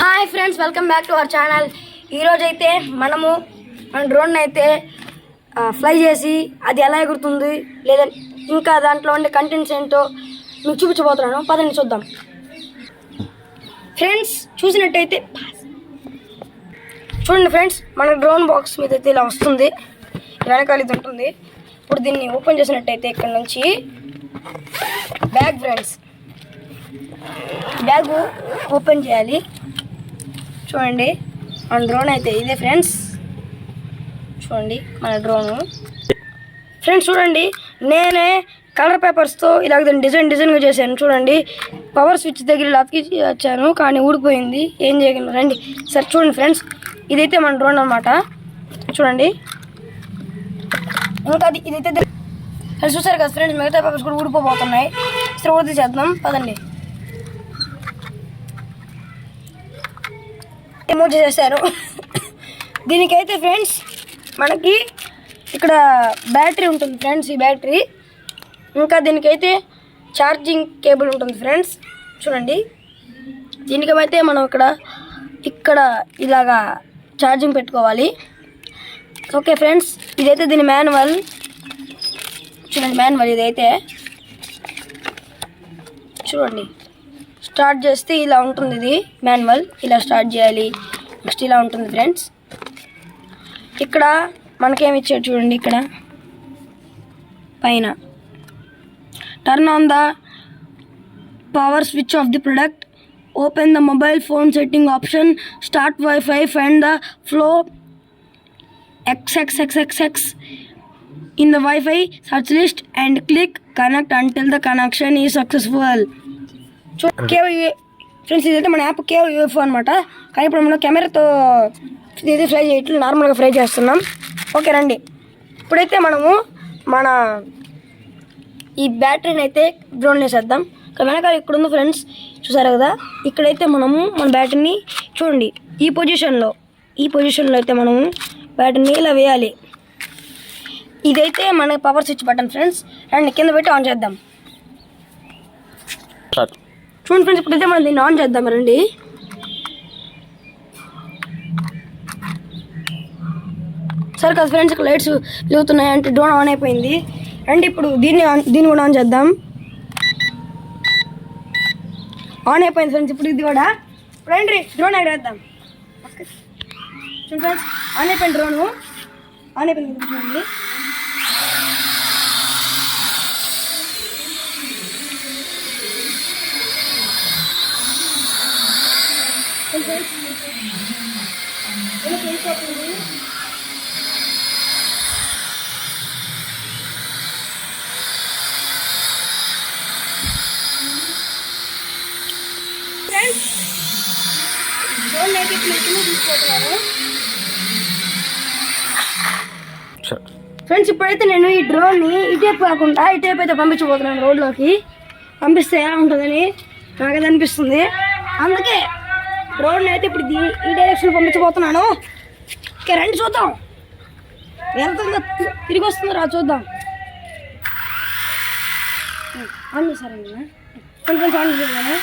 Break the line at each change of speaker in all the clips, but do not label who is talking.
Hi friends, welcome back to our channel. ఈరోజు అయితే మన డ్రోన్ అయితే ఫ్లై చేసి అది ఎలా ఎగురుతుంది లేదా ఇంకా దాంట్లో ఉండే కంటెంట్స్ ఏంటో మీకు చూపించబోతున్నాను. పదండి చూద్దాం. ఫ్రెండ్స్ చూసినట్టయితే చూడండి ఫ్రెండ్స్, మన డ్రోన్ బాక్స్ మీద అయితే ఇలా వస్తుంది, వెనకాల ఇది ఉంటుంది. ఇప్పుడు దీన్ని ఓపెన్ చేసినట్టయితే ఇక్కడ నుంచి బ్యాగ్, ఫ్రెండ్స్ బ్యాగ్ ఓపెన్ చేయాలి. చూడండి మన డ్రోన్ అయితే ఇదే ఫ్రెండ్స్. చూడండి మన డ్రోను ఫ్రెండ్స్. చూడండి నేనే కలర్ పేపర్స్తో ఇలా డిజైన్గా చేశాను. చూడండి పవర్ స్విచ్ దగ్గర ఇలా అతికి వచ్చాను, కానీ ఊడిపోయింది. ఏం చేయగలను రండి. సరే చూడండి ఫ్రెండ్స్, ఇదైతే మన డ్రోన్ అన్నమాట. చూడండి ఇంకా ఇదైతే అది చూసారు కదా ఫ్రెండ్స్, మిగతా పేపర్స్ కూడా ఊడిపోతున్నాయి. సరే ఊడి చేద్దాం పదండి. ఎమోజీ చేశారు. దీనికైతే ఫ్రెండ్స్ మనకి ఇక్కడ బ్యాటరీ ఉంటుంది ఫ్రెండ్స్, ఈ బ్యాటరీ. ఇంకా దీనికైతే ఛార్జింగ్ కేబుల్ ఉంటుంది ఫ్రెండ్స్. చూడండి దీనికైతే మనం ఇక్కడ ఇలాగా ఛార్జింగ్ పెట్టుకోవాలి. ఓకే ఫ్రెండ్స్, ఇదైతే దీని మాన్యువల్. చూడండి మాన్యువల్ ఇదైతే. చూడండి స్టార్ట్ చేస్తే ఇలా ఉంటుంది, ఇది మాన్యువల్. ఇలా స్టార్ట్ చేయాలి. నెక్స్ట్ ఇలా ఉంటుంది ఫ్రెండ్స్. ఇక్కడ మనకేమి ఇచ్చాడు చూడండి, ఇక్కడ పైన turn on the power switch off the product, open the mobile phone setting option, start wifi, find the flow XXXXX in the Wi-Fi search list and click connect until the connection is successful. Friends ఇదైతే మన app కేవలం UFO అనమాట. కానీ ఇప్పుడు మనం కెమెరాతో ఇది fry చేయట్లేదు, నార్మల్గా ఫ్రై చేస్తున్నాం. ఓకే రండి. ఇప్పుడైతే మనము మన ఈ బ్యాటరీని అయితే డ్రోన్ వేసేద్దాం. వెనకాల ఇక్కడ ఉంది ఫ్రెండ్స్, చూసారు కదా. ఇక్కడైతే మనము మన బ్యాటరీని చూడండి ఈ పొజిషన్లో అయితే మనము బ్యాటరీని ఇలా వేయాలి. ఇదైతే మన పవర్ స్విచ్ బటన్ ఫ్రెండ్స్. రండి కింద పెట్టి ఆన్ చేద్దాం. చూడండి ఫ్రెండ్స్, ఇప్పుడైతే మనం దీన్ని ఆన్ చేద్దాం. రండి. సరే కదా ఫ్రెండ్స్, ఇక్కడ లైట్స్ వెలుగుతున్నాయి అంటే డ్రోన్ ఆన్ అయిపోయింది. రండి ఇప్పుడు దీన్ని కూడా ఆన్ చేద్దాం. ఆన్ అయిపోయింది ఫ్రెండ్స్. ఇప్పుడు ఇది కూడా రండి డ్రోన్ ఎగరేద్దాం. ఓకే చూడండి ఫ్రెండ్స్, ఆన్ అయిపోయింది డ్రోను. ఆన్ అయిపోయింది చూడండి. ఫ్రెండ్స్ ఇప్పుడైతే నేను ఈ డ్రోన్ని ఇటేపు కాకుండా ఇటేపు అయితే పంపించబోతున్నాను. రోడ్లోకి పంపిస్తే ఎలా ఉంటుందని నాకైతే అనిపిస్తుంది. అందుకే డ్రోన్ అయితే ఇప్పుడు ఈ డైరెక్షన్ పంపించబోతున్నాను. ఓకే రండి చూద్దాం, వెళ్తుందో తిరిగి వస్తుందో రా చూద్దాం. ఆన్ చేశారండి కొంచెం ఆన్ చేశాను.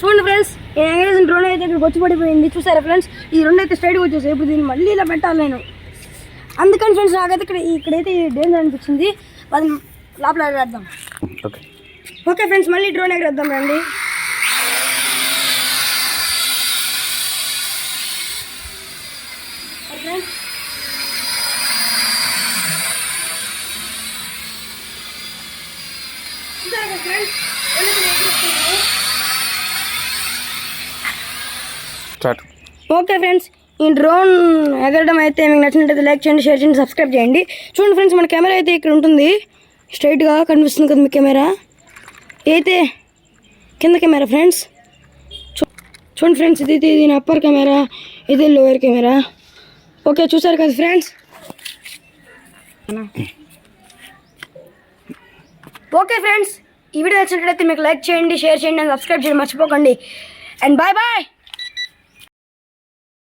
చూడండి ఫ్రెండ్స్, ఎంగేజ్ డ్రోన్ అయితే ఇక్కడికి వచ్చి పడిపోయింది. చూసారా ఫ్రెండ్స్, ఈ రెండు అయితే స్ట్రైట్గా వచ్చేసాయి. ఇప్పుడు దీన్ని మళ్ళీ ఇలా పెట్టాలి నేను. అందుకని ఫ్రెండ్స్ నాకైతే ఇక్కడైతే డేంజర్ అనిపించింది. అది లోపల ఎగరేద్దాం. ఓకే ఫ్రెండ్స్, మళ్ళీ డ్రోన్ ఎగరేద్దాం రండి. ఓకే ఫ్రెండ్స్, ఈ డ్రోన్ ఎగరడం అయితే మీకు నచ్చినట్టయితే లైక్ చేయండి, షేర్ చేయండి, సబ్స్క్రైబ్ చేయండి. చూడండి ఫ్రెండ్స్, మన కెమెరా అయితే ఇక్కడ ఉంటుంది, స్ట్రైట్గా కనిపిస్తుంది కదా మీ కెమెరా. అయితే కింద కెమెరా ఫ్రెండ్స్. చూడండి ఫ్రెండ్స్, ఇది దీని అప్పర్ కెమెరా, ఇది లోయర్ కెమెరా. ఓకే చూసారు కదా ఫ్రెండ్స్. ఓకే ఫ్రెండ్స్, ఈ వీడియో నచ్చినట్లయితే మీకు లైక్ చేయండి, షేర్ చేయండి, అండ్ సబ్స్క్రైబ్ చేయండి మర్చిపోకండి. And bye bye.